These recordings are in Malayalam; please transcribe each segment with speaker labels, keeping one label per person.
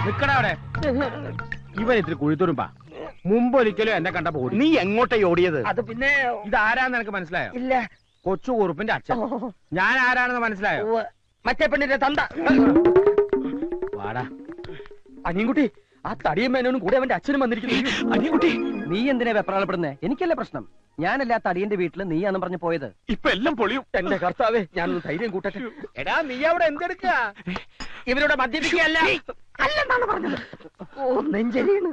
Speaker 1: നിക്കടാ അവിടെ. ഇവൻ ഇത്തിരി കുഴിത്തുരുമ്പാ. മുമ്പൊരിക്കലും എന്നെ കണ്ടപ്പോ ഓടി.
Speaker 2: നീ എങ്ങോട്ടേ ഓടിയത്?
Speaker 3: അത് പിന്നെ
Speaker 1: ഇതാരാന്ന് എനിക്ക് മനസ്സിലായോ?
Speaker 3: ഇല്ല.
Speaker 1: കൊച്ചു കുറുപ്പിന്റെ അച്ഛൻ. ഞാൻ ആരാണെന്ന് മനസ്സിലായോ?
Speaker 3: മറ്റേ പെണ്ണിന്റെ തന്ത.
Speaker 1: വാടാ
Speaker 3: അനിയൻകുട്ടി, ആ തടിയമ്മേനോനും കൂടെ അവന്റെ അച്ഛനും വന്നിരിക്കുന്നു.
Speaker 2: അനിയൻകുട്ടി,
Speaker 3: നീ എന്തിനാ വെപ്രാളപ്പെടുന്നേ? എനിക്കല്ലേ പ്രശ്നം. ഞാനല്ല തടിയന്റെ വീട്ടില് നീയാന്ന് പറഞ്ഞു പോയത്.
Speaker 2: ഇപ്പൊ എല്ലാം പൊളിയും.
Speaker 3: എന്റെ കർത്താവേ, ഞാനൊന്ന് ധൈര്യം കൂട്ടട്ടെ.
Speaker 1: എടാ, നീ അവിടെ എന്തെടുക്കാ?
Speaker 3: ഇവരോട് മദ്യപിക്കുകയല്ല അല്ലെന്നാണ് പറഞ്ഞത്. ഓ, നെഞ്ചരിയാണ്.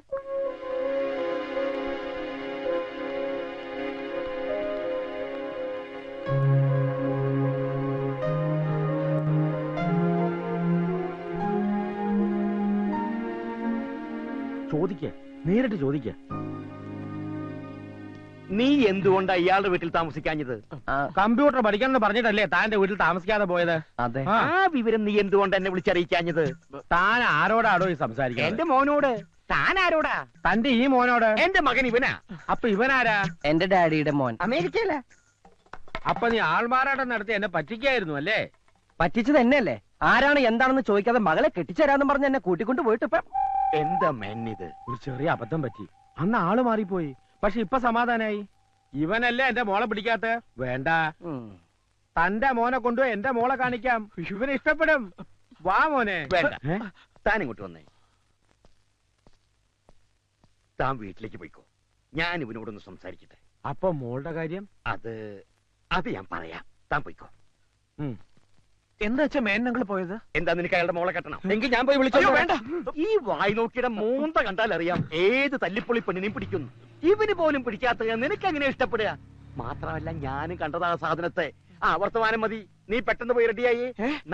Speaker 1: ചോദിക്ക, നേരിട്ട് ചോദിക്ക.
Speaker 2: നീ എന്തുകൊണ്ടാ ഇയാളുടെ വീട്ടിൽ താമസിക്കാഞ്ഞത്?
Speaker 1: കമ്പ്യൂട്ടർ പഠിക്കണം പറഞ്ഞിട്ടല്ലേ താന്റെ വീട്ടിൽ താമസിക്കാതെ പോയത്?
Speaker 3: അതെ.
Speaker 2: ആ വിവരം നീ എന്തുകൊണ്ട് എന്നെ വിളിച്ചറിയിക്കാഞ്ഞത്?
Speaker 1: താൻ ആരോടാടോ ഈ സംസാരിക്കുന്നത്?
Speaker 2: എന്റെ മോനോട്. താൻ ആരോടാ?
Speaker 1: തന്റെ ഈ മോനോട്.
Speaker 2: എന്റെ മകൻ ഇവനാ.
Speaker 1: അപ്പൊ ഇവനാരാ?
Speaker 3: എന്റെ ഡാഡിയുടെ മോൻ.
Speaker 2: അമേരിക്കയില.
Speaker 1: അപ്പൊ നീ ആൾമാറാട്ടം നടത്തി എന്നെ പറ്റിക്കായിരുന്നു അല്ലേ?
Speaker 3: പറ്റിച്ചത് എന്നെയല്ലേ? ആരാണ് എന്താണെന്ന് ചോദിക്കാതെ മകളെ കെട്ടിച്ചേരാന്ന് പറഞ്ഞ് എന്നെ കൂട്ടിക്കൊണ്ട് പോയിട്ട് ഇപ്പൊ
Speaker 2: എന്താ മെന്നിത്?
Speaker 1: ഒരു ചെറിയ അബദ്ധം പറ്റി. അന്ന് ആള് മാറിപ്പോയി. പക്ഷെ ഇപ്പൊ സമാധാനായി. ഇവനല്ലേ എന്റെ മോളെ പിടിക്കാത്ത? വേണ്ട, തന്റെ മോനെ കൊണ്ടു എന്റെ മോളെ കാണിക്കാം. ഇവന് ഇഷ്ടപ്പെടും. വാ മോനെ.
Speaker 2: വേണ്ട, താൻ ഇങ്ങോട്ട് വന്നേ. താൻ വീട്ടിലേക്ക് പോയിക്കോ. ഞാൻ ഇവനോടൊന്ന് സംസാരിക്കട്ടെ.
Speaker 1: അപ്പൊ മോളുടെ കാര്യം?
Speaker 2: അത് ഞാൻ പറയാം. താൻ പോയിക്കോ.
Speaker 3: എന്താ വെച്ചാ മേനങ്ങൾ പോയത്?
Speaker 2: എന്താ നിനക്ക് അയാളുടെ മോളെ കെട്ടണം?
Speaker 3: എങ്കിൽ ഞാൻ പോയി വിളിച്ചോ.
Speaker 2: വേണ്ട. ഈ വായി നോക്കിയുടെ മൂന്ത കണ്ടാൽ അറിയാം ഏത് തല്ലിപ്പൊളി പെണ്ണിനെയും പിടിക്കുന്നു. ഇവന് പോലും പിടിക്കാത്ത നിനക്ക് എങ്ങനെ ഇഷ്ടപ്പെടുക? മാത്രമല്ല, ഞാനും കണ്ടതാ സാധനത്തെ. വർത്തമാനം മതി. നീ പെട്ടെന്ന് പോയി റെഡിയായി.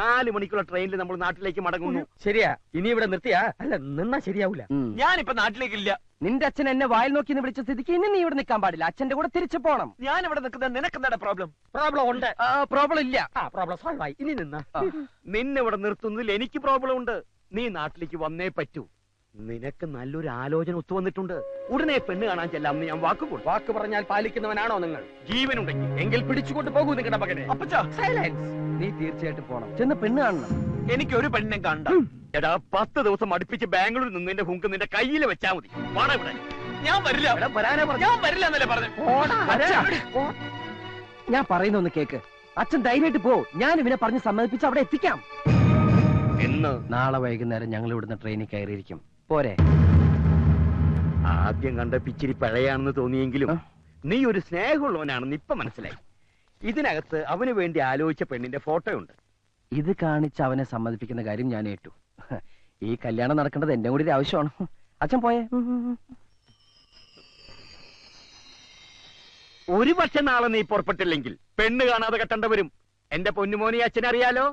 Speaker 2: 4 മണിക്കുള്ള ട്രെയിനിൽ നമ്മൾ നാട്ടിലേക്ക് മടങ്ങുന്നു.
Speaker 3: ശരിയാ. ഇനി ഇവിടെ നിർത്തിയാ അല്ല നിന്നാ ശരിയാവൂല.
Speaker 2: ഞാനിപ്പോ നാട്ടിലേക്കില്ല.
Speaker 3: നിന്റെ അച്ഛൻ എന്നെ വായിൽ നോക്കി വിളിച്ച സ്ഥിതിക്ക് ഇനി നീ ഇവിടെ നിൽക്കാൻ പാടില്ല. അച്ഛന്റെ കൂടെ തിരിച്ചു പോണം.
Speaker 2: ഞാൻ ഇവിടെ നിൽക്കുന്ന നിനക്ക് എന്താണ് പ്രോബ്ലം?
Speaker 3: പ്രോബ്ലം ഉണ്ട്. പ്രോബ്ലം ഇല്ല.
Speaker 2: പ്രോബ്ലം സോൾവ് ആയി. ഇനി നിന്നെ ഇവിടെ നിർത്തുന്നതിൽ എനിക്ക് പ്രോബ്ലം ഉണ്ട്. നീ നാട്ടിലേക്ക് വന്നേ പറ്റൂ. നിനക്ക് നല്ലൊരു ആലോചന ഒത്തുവന്നിട്ടുണ്ട്. ഉടനെ പെണ്ണ് കാണാൻ ചെല്ലാമെന്ന് ഞാൻ
Speaker 3: വാക്ക് പറഞ്ഞാൽ പാലിക്കുന്നവനാണോ നിങ്ങൾ?
Speaker 2: ജീവനുണ്ടെങ്കിൽ
Speaker 3: എങ്കിൽ പിടിച്ചുകൊണ്ട് പോകൂ നിങ്ങളുടെ മകനെ. സൈലൻസ്. നീ തീർച്ചയായിട്ടും പോണം. ചെന്ന് പെണ്ണ് കാണണം.
Speaker 2: എനിക്ക് ഒരു പെണ്ണിനെ കണ്ട. എടാ, 10 ദിവസം അടുപ്പിച്ച് ബാംഗ്ലൂരിൽ നിന്ന് നിന്റെ ഹുങ്ക് നിന്റെ കയ്യിൽ വെച്ചാ മതി. വാടാ ഇവിടെ. ഞാൻ വരില്ല. ഞാൻ വരില്ല എന്നല്ലേ പറഞ്ഞു.
Speaker 3: ഞാൻ പറയുന്ന ഒന്ന് കേക്ക്. അച്ഛൻ ധൈര്യമായിട്ട് പോ. ഞാൻ ഇവനെ പറഞ്ഞ് സമ്മതിപ്പിച്ച് അവിടെ എത്തിക്കാം. നാളെ വൈകുന്നേരം ഞങ്ങൾ ഇവിടുന്ന് ട്രെയിനിൽ കയറിയിരിക്കും. പോരെ?
Speaker 2: ആദ്യം കണ്ട പിച്ചിരി പഴയാണെന്ന് തോന്നിയെങ്കിലും നീ ഒരു സ്നേഹമുള്ളവനാണെന്ന് ഇപ്പൊ മനസ്സിലായി. ഇതിനകത്ത് അവന് വേണ്ടി ആലോചിച്ച പെണ്ണിന്റെ ഫോട്ടോ ഉണ്ട്.
Speaker 3: ഇത് കാണിച്ച് അവനെ സമ്മതിപ്പിക്കുന്ന കാര്യം ഞാൻ ഏറ്റു. ഈ കല്യാണം നടക്കേണ്ടത് എന്റെ കൂടി ഒരു ആവശ്യമാണ്. അച്ഛൻ പോയേ.
Speaker 2: ഒരു പക്ഷെ നാളെ നീ പുറപ്പെട്ടില്ലെങ്കിൽ പെണ്ണ് കാണാതെ കെട്ടേണ്ടവരും. എന്റെ പൊന്നുമോനി അച്ഛനറിയാലോ.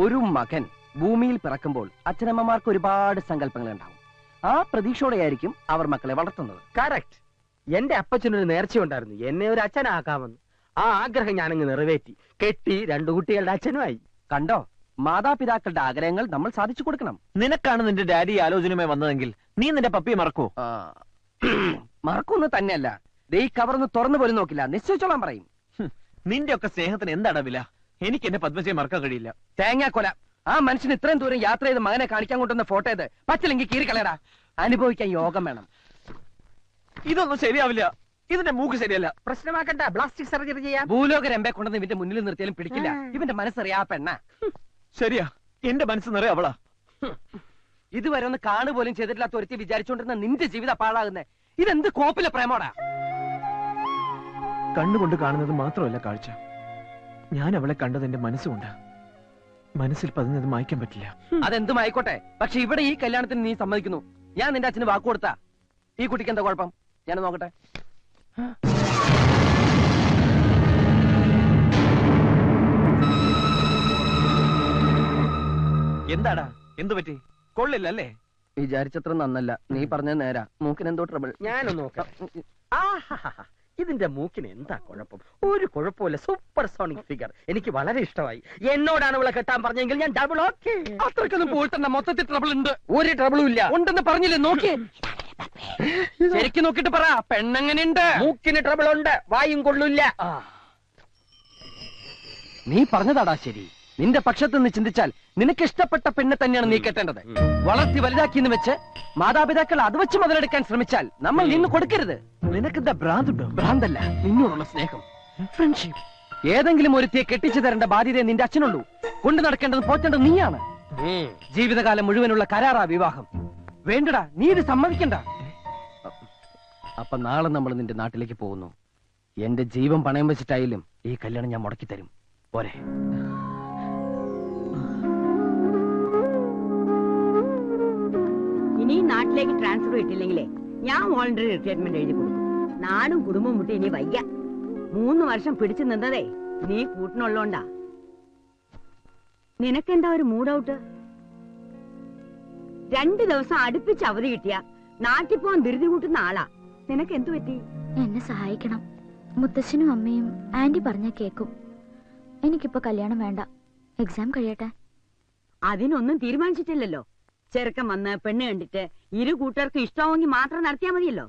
Speaker 3: ഒരു മകൻ ഭൂമിയിൽ പിറക്കുമ്പോൾ അച്ഛനമ്മമാർക്ക് ഒരുപാട് സങ്കല്പങ്ങൾ ഉണ്ടാവും. ആ പ്രതീക്ഷയോടെയായിരിക്കും അവർ മക്കളെ വളർത്തുന്നത്.
Speaker 1: കറക്റ്റ്. എന്റെ അപ്പച്ചനൊരു നേർച്ചയുണ്ടായിരുന്നു, എന്നെ ഒരു അച്ഛനാക്കാമെന്ന്. ആ ആഗ്രഹം ഞാനങ്ങ് നിറവേറ്റി. കെട്ടി 2 കുട്ടികളുടെ അച്ഛനുമായി.
Speaker 3: കണ്ടോ, മാതാപിതാക്കളുടെ ആഗ്രഹങ്ങൾ നമ്മൾ സാധിച്ചു കൊടുക്കണം.
Speaker 4: നിനക്കാണ് നിന്റെ ഡാഡി ആലോചനയുമായി വന്നതെങ്കിൽ നീ നിന്റെ പപ്പിയെ മറക്കോ?
Speaker 3: മറക്കൊന്നും തന്നെയല്ല. ഈ കവർന്ന് തുറന്നു പോലും നോക്കില്ല. നിശ്ചയിച്ചോളാൻ പറയും.
Speaker 4: നിന്റെ ഒക്കെ സ്നേഹത്തിന് എന്താണ് വില? എനിക്ക് എന്റെ പത്മജയെ മറക്കാൻ കഴിയില്ല.
Speaker 3: തേങ്ങാക്കൊല. ആ മനുഷ്യൻ ഇത്രയും ദൂരം യാത്ര ചെയ്ത് മകനെ കാണിക്കാൻ കൊണ്ടുവന്ന ഫോട്ടോ ഇത്. പറ്റില്ലെങ്കിൽ കീറിക്കളയടാ. അനുഭവിക്കാൻ യോഗം വേണം.
Speaker 4: ഇതൊന്നും ശരിയാവില്ല. ഇതിന്റെ മൂക്ക് ശരിയല്ല.
Speaker 1: പ്രശ്നമാക്കണ്ട, പ്ലാസ്റ്റിക് സർജറി ചെയ്യാം.
Speaker 3: ഭൂലോക രമ്പെ കൊണ്ടുവന്ന് ഇവന്റെ മുന്നിൽ നിർത്തിയാലും പിടിക്കില്ല. ഇവന്റെ മനസ്സറിയാ പെണ്ണ.
Speaker 4: ശരിയാ, എന്റെ മനസ്സ് നിറയെ അവളാ.
Speaker 3: ഇതുവരെ ഒന്ന് കാണുപോലും ചെയ്തിട്ടില്ലാത്ത ഒരുത്തി വിചാരിച്ചോണ്ടിരുന്ന നിന്റെ ജീവിതം പാഴാകുന്നേ. ഇതെന്ത് കോപ്പിലെ പ്രേമോടാ?
Speaker 4: കണ്ണുകൊണ്ട് കാണുന്നത് മാത്രമല്ല കാഴ്ച. ഞാൻ അവളെ കണ്ടത് എന്റെ മനസ്സുകൊണ്ട്. മനസ്സിൽ പതിഞ്ഞത് മായ്ക്കാൻ പറ്റില്ല.
Speaker 3: അതെന്തും ആയിക്കോട്ടെ, പക്ഷെ ഇവിടെ ഈ കല്യാണത്തിന് നീ സമ്മതിക്കുന്നു. ഞാൻ നിന്റെ അച്ഛന് വാക്ക് കൊടുത്താ. ഈ കുട്ടിക്ക് എന്താ കുഴപ്പം? ഞാൻ നോക്കട്ടെ.
Speaker 4: എന്താടാ, എന്തു പറ്റി? കൊള്ളില്ലല്ലേ?
Speaker 3: വിചാരിച്ചത്ര നന്നല്ല. നീ പറഞ്ഞത് നേരാ. മൂക്കിന് എന്തോ ട്രബിൾ.
Speaker 1: ഞാനൊന്ന് നോക്കാം. ഇതിന്റെ മൂക്കിന് എന്താ കുഴപ്പം? ഒരു കുഴപ്പമില്ല. Super sonic figure. എനിക്ക് വളരെ ഇഷ്ടമായി. എന്നോടാണ് ഇവളെ കെട്ടാൻ പറഞ്ഞെങ്കിൽ ഞാൻ ഡബിൾ ഓക്കെ.
Speaker 3: അത്രക്കൊന്നും പോയിട്ടെന്നാ. മൊത്തത്തിൽ ട്രബിൾ ഉണ്ട്.
Speaker 1: ഒരു ട്രബിളും ഇല്ല.
Speaker 3: ഉണ്ടെന്ന് പറഞ്ഞില്ലേ? നോക്കിയേ, ശരിക്കും നോക്കിട്ട് പറ. പെണ്ണെങ്ങനെയുണ്ട്?
Speaker 1: മൂക്കിന് ട്രബിൾ ഉണ്ട്, വായും കൊള്ളില്ല.
Speaker 3: നീ പറഞ്ഞതാടാ ശരി. നിന്റെ പക്ഷത്ത് നിന്ന് ചിന്തിച്ചാൽ നിനക്ക് ഇഷ്ടപ്പെട്ട പെണ്ണെ തന്നെയാണ് നീ കെട്ടേണ്ടത്. വളർത്തി വലുതാക്കിന്ന് വെച്ച് മാതാപിതാക്കൾ അത് വെച്ച് മുതലെടുക്കാൻ ശ്രമിച്ചാൽ നമ്മൾ നിന്ന് കൊടുക്കരുത്.
Speaker 4: നിനക്കെന്താ ഭ്രാന്തുണ്ടോ?
Speaker 3: ഭ്രാന്തല്ല, നിന്നോടുള്ള സ്നേഹം, ഫ്രണ്ട്ഷിപ്പ്. ഏതെങ്കിലും ഒരുത്തിയെ കെട്ടിച്ചു തരേണ്ട ബാധ്യതയെ നിന്റെ അച്ഛനുള്ളൂ. കൊണ്ടു നടക്കേണ്ടത് പോറ്റേണ്ടത് നീയാണ്. ജീവിതകാലം മുഴുവനുള്ള കരാറാ വിവാഹം. വേണ്ടടാ, നീ ഇത് സമ്മതിക്കണ്ട. അപ്പൊ നാളെ നമ്മൾ നിന്റെ നാട്ടിലേക്ക് പോകുന്നു. എന്റെ ജീവൻ പണയം വെച്ചിട്ടായാലും ഈ കല്യാണം ഞാൻ മുടക്കി തരും. പോരെ?
Speaker 5: ഇനി നാട്ടിലേക്ക് ട്രാൻസ്ഫർ കിട്ടില്ലെങ്കിലേ ഞാൻ വോളണ്ടറി റിട്ടയർമെന്റ് എഴുതി കൊടുക്കും. നാടും കുടുംബം മുട്ടി ഇനി വയ്യ. 3 വർഷം പിടിച്ചു നിന്നതേ നീ കൂട്ടിനുള്ളോണ്ടാ. നിനക്കെന്താ ഒരു മൂഡ് ഔട്ട്? 2 ദിവസം അടുപ്പിച്ച് അവധി കിട്ടിയ നാട്ടിൽ പോകാൻ ധൃതി കൂട്ടുന്ന ആളാ. നിനക്ക് എന്തു പറ്റി?
Speaker 6: എന്നെ സഹായിക്കണം. മുത്തശ്ശനും അമ്മയും ആന്റി പറഞ്ഞ കേക്കും. എനിക്കിപ്പോ കല്യാണം വേണ്ട, എക്സാം കഴിയട്ടെ.
Speaker 5: അതിനൊന്നും തീരുമാനിച്ചിട്ടില്ലല്ലോ. ചെറുക്കൻ വന്ന് പെണ്ണ് കണ്ടിട്ട് 2 കൂട്ടർക്കും ഇഷ്ടമാവെങ്കിൽ മാത്രം നടത്തിയാ മതിയല്ലോ.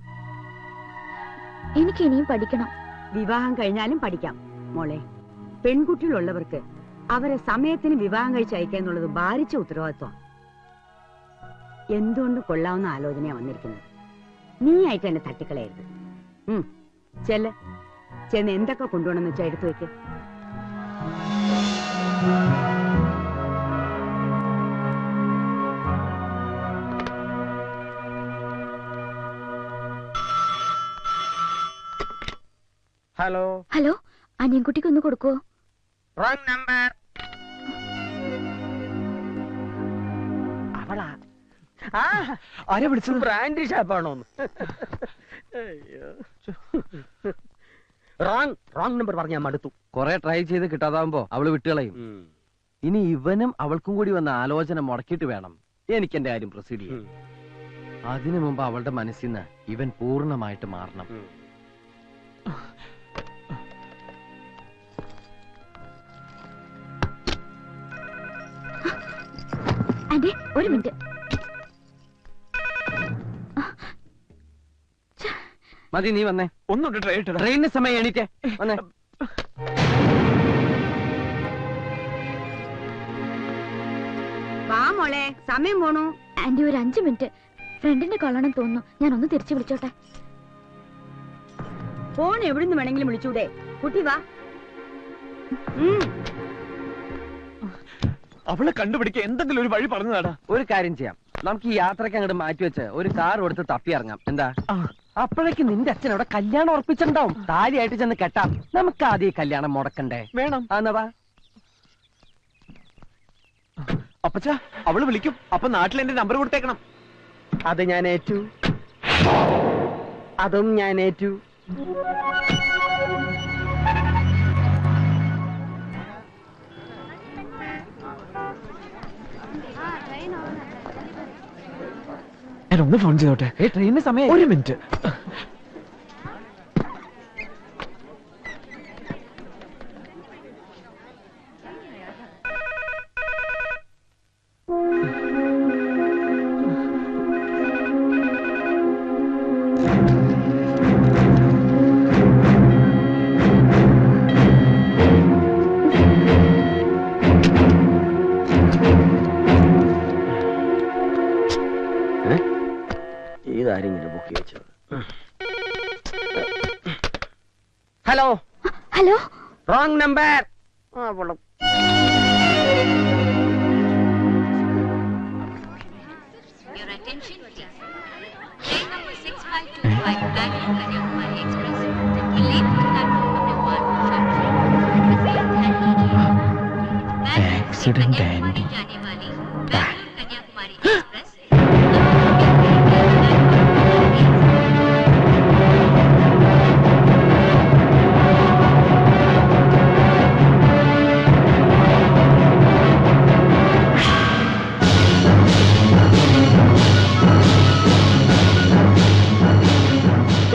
Speaker 6: എനിക്ക് ഇനിയും പഠിക്കണം.
Speaker 5: വിവാഹം കഴിഞ്ഞാലും പഠിക്കാം മോളെ. പെൺകുട്ടികളുള്ളവർക്ക് അവരെ സമയത്തിന് വിവാഹം കഴിച്ച് അയക്കാന്നുള്ളത് ഭാരിച്ച ഉത്തരവാദിത്വം. എന്തുകൊണ്ട് കൊള്ളാവുന്ന ആലോചനയാ വന്നിരിക്കുന്നത്. നീ ആയിട്ട് എന്നെ തട്ടിക്കളയരുത്. ചെന്ന് എന്തൊക്കെ കൊണ്ടുപോകണമെന്ന് വെച്ചാൽ എടുത്തു വെക്ക്.
Speaker 1: ഹലോ
Speaker 6: ഹലോ, അനിയൻകുട്ടിക്ക് ഒന്ന് കൊടുക്കോ?
Speaker 1: Wrong number.
Speaker 2: അവളാ
Speaker 4: ആരെ വിളിച്ചത്?
Speaker 2: ബ്രാൻഡ് ഷാപ്പാണോ? റോങ് നമ്പർ പറഞ്ഞ മടുത്തു.
Speaker 3: കുറെ ട്രൈ ചെയ്ത് കിട്ടാതാവുമ്പോ അവള് വിട്ടുകളയും. ഇനി ഇവനും അവൾക്കും കൂടി വന്ന ആലോചന മുടക്കിയിട്ട് വേണം എനിക്ക് എന്റെ കാര്യം പ്രൊസീഡ് ചെയ്യാൻ. അതിനു മുമ്പ് അവളുടെ മനസ്സിൽ നിന്ന് ഇവൻ പൂർണ്ണമായിട്ട് മാറണം.
Speaker 6: ആന്റി, ഒരു മിനിറ്റ്.
Speaker 3: മതി, നീ വന്നേ.
Speaker 4: ഒന്നുണ്ട് ട്രൈ ഇട്ടടാ.
Speaker 3: ട്രെയിനിന് സമയം എണീറ്റേ വന്നേ.
Speaker 5: വാ മോളെ, സമയം പോണു.
Speaker 6: ആന്റി, ഒരു 5 മിനിറ്റ്. ഫ്രണ്ടിന്റെ കൊള്ളണം തോന്നുന്നു. ഞാൻ ഒന്ന് തിരിച്ചു വിളിച്ചോട്ടെ.
Speaker 5: ഫോൺ എവിടുന്ന് വേണമെങ്കിലും വിളിച്ചൂടെ? കുട്ടി വാ.
Speaker 4: അവളെ കണ്ടുപിടിക്കാൻ എന്തെങ്കിലും ഒരു വഴി പറഞ്ഞതാടാ.
Speaker 3: ഒരു കാര്യം ചെയ്യാം, നമുക്ക് ഈ യാത്രക്ക് അങ്ങോട്ട് മാറ്റിവെച്ച് ഒരു കാർ എടുത്ത് തപ്പി ഇറങ്ങാം. എന്താ? അപ്പോഴേക്ക് നിന്റെ അച്ഛൻ അവിടെ കല്യാണം ഉറപ്പിച്ചിട്ടുണ്ടാവും. താലിയായിട്ട് ചെന്ന് കെട്ടാം. നമുക്ക് ആദ്യം കല്യാണം മുടക്കണ്ടേ?
Speaker 4: വേണം.
Speaker 3: എന്നാ
Speaker 4: അപ്പച്ച, അവള് വിളിക്കും. അപ്പൊ നാട്ടിൽ എന്റെ നമ്പർ കൊടുത്തേക്കണം.
Speaker 2: അത് ഞാൻ ഏറ്റു. അതും ഞാൻ ഏറ്റു.
Speaker 4: ഞാൻ ഒന്ന് ഫോൺ ചെയ്തോട്ടെ.
Speaker 3: ട്രെയിനിന് സമയം.
Speaker 4: ഒരു മിനിറ്റ്.
Speaker 2: ഇതാരെങ്കിലും ബുക്ക് ചെയ്തു? Hello
Speaker 6: hello,
Speaker 2: wrong number.
Speaker 7: Your attention please. Train number 6525 Bangalore Kanyakumari Express will leave the platform number 1 shortly.
Speaker 4: Accident
Speaker 7: Kanyakumari जाने वाली Bangalore Kanyakumari Express.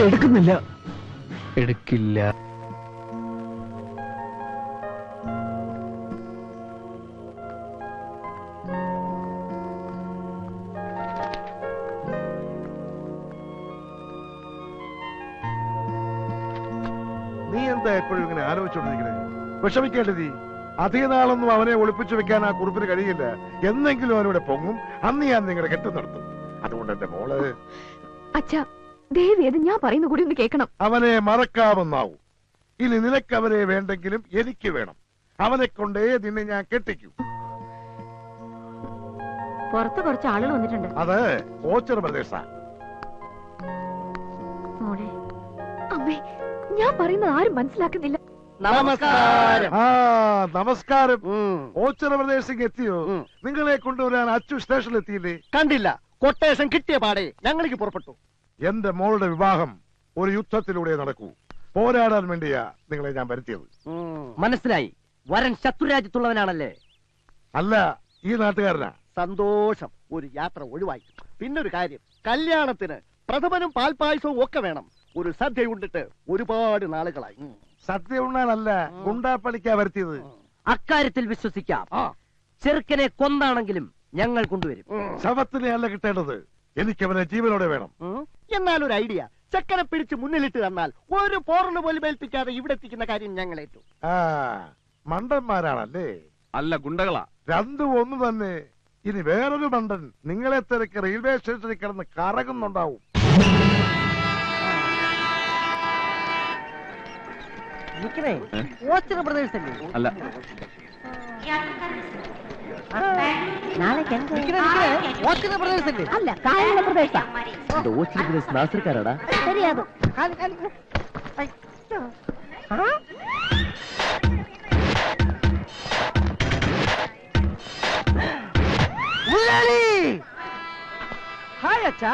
Speaker 4: എടുക്കുന്നില്ല. എടുക്കില്ല.
Speaker 8: നീ എന്താ എപ്പോഴും ഇങ്ങനെ ആലോചിച്ചോണ്ടിരിക്കണേ? വിഷമിക്കേണ്ടത് അധിക നാളൊന്നും അവനെ ഒളിപ്പിച്ചു വെക്കാൻ ആ കുറിപ്പിന് കഴിയില്ല. എന്നെങ്കിലും അവനോട് പൊങ്ങും. അന്ന് ഞാൻ നിങ്ങളുടെ കെട്ടു നടത്തും. അതുകൊണ്ട് എന്റെ മോള്
Speaker 6: അച്ഛാ, ദേവിയത് ഞാൻ പറയുന്ന കൂടി ഒന്ന് കേൾക്കണം.
Speaker 8: അവനെ മറക്കാമെന്നാവും. ഇനി നിനക്ക് അവനെ വേണ്ടെങ്കിലും എനിക്ക് വേണം. അവനെ കൊണ്ടേ നിന്നെ ഞാൻ കെട്ടിക്കൂ.
Speaker 5: പുറത്ത് കുറച്ച് ആളുകൾ വന്നിട്ടുണ്ട്.
Speaker 8: അത് ഓച്ചർ പ്രദേശ.
Speaker 6: മോളെ, അമ്മേ, ഞാൻ പറയുന്നത് ആരും മനസ്സിലാക്കുന്നില്ല.
Speaker 3: നമസ്കാരം.
Speaker 8: ആ നമസ്കാരം. ഓച്ചർ പ്രദേശത്തേക്ക് എത്തിയോ? നിങ്ങളെ കൊണ്ടുവരാൻ അച്ചു സ്റ്റേഷനിൽ എത്തിയില്ലേ?
Speaker 2: കണ്ടില്ല. കൊട്ടേഷൻ കിട്ടിയ പാടെ ഞങ്ങൾക്ക് പുറപ്പെട്ടു.
Speaker 8: എന്റെ മോളുടെ വിവാഹം ഒരു യുദ്ധത്തിലൂടെ നടക്കൂ. പോരാടാൻ വേണ്ടിയാ നിങ്ങളെ ഞാൻ വരുത്തിയത്.
Speaker 3: മനസ്സിലായി. വരൻ ശത്രുരാജ്യത്തുള്ളവനാണല്ലേ?
Speaker 8: അല്ല, ഈ നാട്ടുകാരനാ.
Speaker 2: സന്തോഷം. ഒരു യാത്ര ഒഴിവായി. പിന്നൊരു കാര്യം, കല്യാണത്തിന് പ്രഥമനും പാൽപായസവും ഒക്കെ വേണം. ഒരു സദ്യ ഉണ്ടിട്ട് ഒരുപാട് നാളുകളായി.
Speaker 8: സദ്യ ഉണ്ണാനല്ല, ഗുണ്ടാപ്പണിക്കാ വരുത്തിയത്.
Speaker 3: അക്കാര്യത്തിൽ വിശ്വസിക്കാം. ചെറുക്കനെ കൊന്നാണെങ്കിലും ഞങ്ങൾ കൊണ്ടുവരും.
Speaker 8: ശവത്തിനെ അല്ല കിട്ടേണ്ടത്, എനിക്കവനെ ജീവനോടെ വേണം.
Speaker 2: എന്നാലൊരു ഐഡിയ, ചെക്കനെ പിടിച്ച് മുന്നിലിട്ട് തന്നാൽ ഒരു പോറല് പോലും ഏൽപ്പിക്കാതെ ഇവിടെ എത്തിക്കുന്ന കാര്യം ഞങ്ങൾ ഏറ്റു.
Speaker 8: ആ മണ്ടന്മാരാണല്ലേ?
Speaker 1: അല്ല, ഗുണ്ടകളാ.
Speaker 8: രണ്ടും ഒന്ന് തന്നെ. ഇനി വേറൊരു മണ്ടൻ നിങ്ങളെ തിരക്ക് റെയിൽവേ സ്റ്റേഷനിൽ കിടന്ന് കറങ്ങുന്നുണ്ടാവും.
Speaker 1: അല്ല,
Speaker 5: അല്ല, കായല പ്രദേശ.
Speaker 3: നാസർക്കാരാടാ.
Speaker 5: ശരിയാത്.
Speaker 3: ഹായ് അച്ഛാ.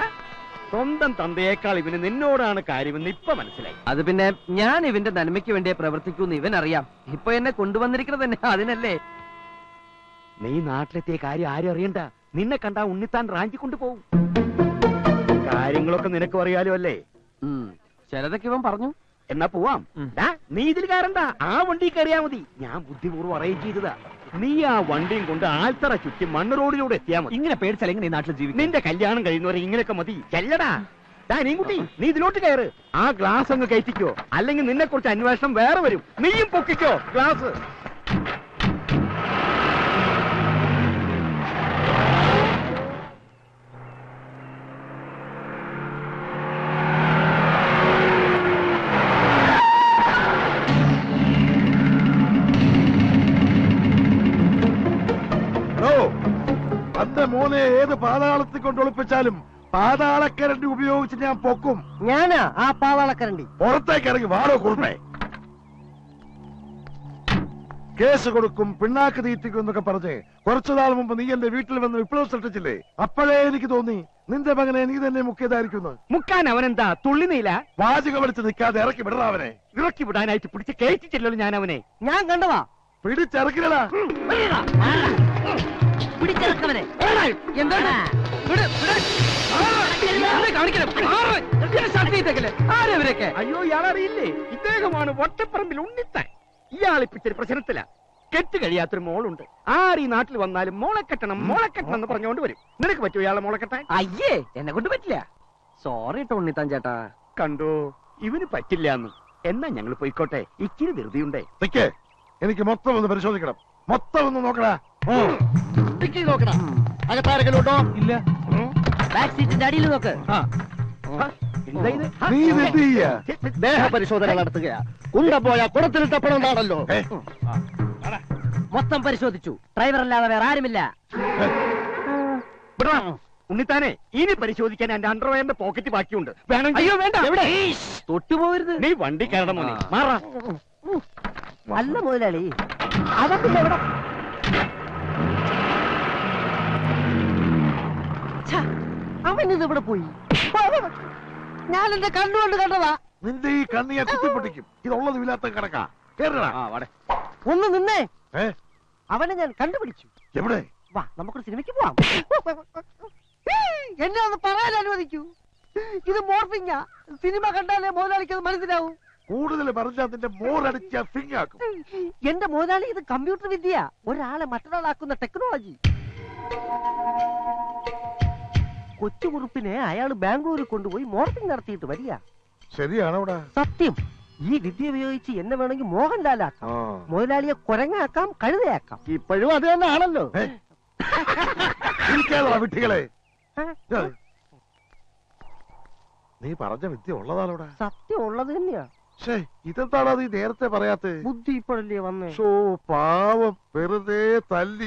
Speaker 2: സ്വന്തം തന്തയേക്കാൾ ഇവന് നിന്നോടാണ് കാര്യമെന്ന് ഇപ്പൊ മനസ്സിലായി.
Speaker 3: അത് പിന്നെ ഞാൻ ഇവന്റെ നന്മയ്ക്ക് വേണ്ടിയേ പ്രവർത്തിക്കൂന്ന് ഇവൻ അറിയാം. ഇപ്പൊ എന്നെ കൊണ്ടുവന്നിരിക്കുന്നത് തന്നെ അതിനല്ലേ.
Speaker 2: നീ നാട്ടിലെത്തിയ കാര്യം ആരും അറിയണ്ട. നിന്നെ കണ്ടാ ഉണ്ണിത്താൻ റാഞ്ചി കൊണ്ടുപോകും. കാര്യങ്ങളൊക്കെ നിനക്ക് അറിയാലോ അല്ലേ?
Speaker 3: ചിലതൊക്കെ ഇവൻ പറഞ്ഞു.
Speaker 2: എന്നാ പോവാം. നീ ഇതിൽ കയറണ്ട, ആ വണ്ടി കയറിയാ മതി. ഞാൻ ബുദ്ധിപൂർവ്വം അറേഞ്ച് ചെയ്തതാ. നീ ആ വണ്ടിയും കൊണ്ട് ആൽത്തറ ചുറ്റി മണ്ണ് റോഡിലൂടെ എത്തിയാ മതി.
Speaker 3: ഇങ്ങനെ പേടിച്ചാൽ എങ്ങനെ നാട്ടിൽ ജീവിക്കും?
Speaker 2: നിന്റെ കല്യാണം കഴിയുന്നവരെ ഇങ്ങനെയൊക്കെ മതി. ചെല്ലടാ. നീ നീ ഇതിലോട്ട് കയറ്. ആ ഗ്ലാസ് അങ്ങ് കയറ്റിക്കോ, അല്ലെങ്കിൽ നിന്നെ കുറിച്ച് അന്വേഷണം വേറെ വരും. നീയും പൊക്കിക്കോ ഗ്ലാസ്.
Speaker 8: തന്റെ മോനെ ഏത് പാതാളത്തിൽ കൊണ്ട് ഒളിപ്പിച്ചാലും പാതാളക്കരണ്ടി ഉപയോഗിച്ച് ഞാൻ പൊക്കും.
Speaker 3: ഞാനാ ആ പാതാളക്കരണ്ടി.
Speaker 8: പുറത്തേക്ക് ഇറങ്ങി വാടോ കുറുമേ. കേസ് കൊടുക്കും, പിണ്ണാക്ക് തീറ്റിക്കും എന്നൊക്കെ പറഞ്ഞ് കുറച്ചു നാൾ മുമ്പ് നീ എന്റെ വീട്ടിൽ വന്ന് വിപ്ലവം സൃഷ്ടിച്ചില്ലേ? അപ്പോഴേ എനിക്ക് തോന്നി നിന്റെ മകനെ നീ തന്നെ മുക്കിയതായിരിക്കുന്നു.
Speaker 2: മുക്കാൻ അവനെന്താ തുള്ളിനീല?
Speaker 8: വാചക വലിച്ച് നിൽക്കാതെ ഇറക്കി വിടറാ അവനെ.
Speaker 2: ഇറക്കി വിടാനായിട്ട് പിടിച്ച് കയറ്റിച്ചില്ലല്ലോ ഞാൻ അവനെ.
Speaker 3: ഞാൻ കണ്ടതാ.
Speaker 8: പിടിച്ചിറക്കില്ലടാ.
Speaker 3: പിടിച്ചിറക്കവനെ. എന്താണ് ആരവരൊക്കെ?
Speaker 2: അയ്യോ, ഇയാളറിയില്ലേ? ഇദ്ദേഹമാണ് വട്ടപ്പറമ്പിൽ ഉണ്ണിത്താൻ. ഇയാളിപ്പിച്ചൊരു പ്രശ്നത്തിലാ. കെട്ട് കഴിയാത്തൊരു മോളുണ്ട്. ആര് ഈ നാട്ടിൽ വന്നാലും മോളെ കെട്ടണം എന്ന് പറഞ്ഞുകൊണ്ട് വരും. നിനക്ക് പറ്റുമോ ഇയാളെ മോളെ കെട്ടാൻ?
Speaker 3: അയ്യേ, എന്നെ കൊണ്ട് പറ്റില്ല. സോറി ഉണ്ണിത്താൻ ചേട്ടാ.
Speaker 2: കണ്ടോ, ഇവന് പറ്റില്ലാന്ന്. എന്നാ ഞങ്ങൾ പോയിക്കോട്ടെ, ഇച്ചിരി ധൃതിയുണ്ടേ.
Speaker 8: നിക്കേ, എനിക്ക് മൊത്തം ഒന്ന് പരിശോധിക്കണം. മൊത്തം ഒന്ന് നോക്കടാ.
Speaker 2: നോക്കടാ. അകത്താരെങ്കിലും ഉണ്ടോ?
Speaker 3: ഇല്ല. ബാക്ക് സീറ്റിന്റെ അടിയിൽ നോക്ക്.
Speaker 8: നീ ഇത് ചെയ്യാ?
Speaker 2: ദേഹ പരിശോധന നടത്തുകയാ. കുണ്ട പോയാ കുടത്തിൽ തപ്പണമെന്നാണല്ലോ.
Speaker 3: മൊത്തം പരിശോധിച്ചു. ഡ്രൈവർ അല്ലാതെ വേറെ ആരുമില്ല.
Speaker 2: ഉണ്ണിത്താനെ, ഇനി പരിശോധിക്കാൻ എന്റെ അണ്ടർവെയറിന്റെ പോക്കറ്റ് ബാക്കിയുണ്ട്. വേണം.
Speaker 3: അയ്യോ വേണ്ട.
Speaker 2: എവിടെ?
Speaker 3: തൊട്ടുപോകരുത്.
Speaker 2: നീ വണ്ടി കയറണം മോനെ. മാറാ.
Speaker 3: അല്ല മുതലാളി, അതൊക്കെ എവിടെ? അവനിത് ഇവിടെ പോയി. ഞാൻ എന്റെ കണ്ണുകൊണ്ട് കണ്ടതാ.
Speaker 8: നിന്റെ ഈ കണ്ണ് ഞാൻ കുത്തിപ്പൊട്ടിക്കും. ഇതുള്ളത് ഇല്ലാത്ത കിടക്കാ. കേറടാ.
Speaker 3: ഒന്ന് നിന്നേ.
Speaker 8: ഏ,
Speaker 3: അവനെ ഞാൻ കണ്ടുപിടിച്ചു.
Speaker 8: എവിടെ?
Speaker 3: വാ, നമുക്കൊരു സിനിമയ്ക്ക് പോവാം. എന്നെ ഒന്ന് പറയാൻ അനുവദിക്കൂ. ഇത് മോർഫിങ്ങാ. സിനിമ കണ്ടാലേ മുതലാളിക്ക് അത് മനസ്സിലാവും.
Speaker 8: കൂടുതൽ പറഞ്ഞാൽ നിന്റെ മോറടിച്ച ഫിങ്ങാക്കും.
Speaker 3: എന്റെ മുതലാളി, ഇത് കമ്പ്യൂട്ടർ വിദ്യ. ഒരാളെ മറ്റൊരാളാക്കുന്ന ടെക്നോളജി. കൊച്ചുകുറുപ്പിനെ അയാൾ ബാംഗ്ലൂരിൽ കൊണ്ടുപോയി മോർഫിംഗ് നടത്തിയിട്ട് വരിക.
Speaker 8: ശരിയാണോടാ?
Speaker 3: സത്യം.
Speaker 9: ഈ വിദ്യ ഉപയോഗിച്ച് എന്നെ വേണമെങ്കിൽ മോഹൻലാലാക്കാം, മുതലാളിയെ കുരങ്ങാക്കാം, കഴുതയാക്കാം.
Speaker 2: ഇപ്പോഴും അത് തന്നെ ആണല്ലോ.
Speaker 8: വിട്ടികളെ, നീ പറഞ്ഞ വിദ്യ ഉള്ളതാണോടാ?
Speaker 9: സത്യം ഉള്ളത് തന്നെയാ.
Speaker 8: ഇതെന്താണോ നീ നേരത്തെ പറയാത്ത?
Speaker 9: ബുദ്ധി ഇപ്പോഴല്ലേ വന്നേ?
Speaker 8: പാവം വെറുതെ തല്ലി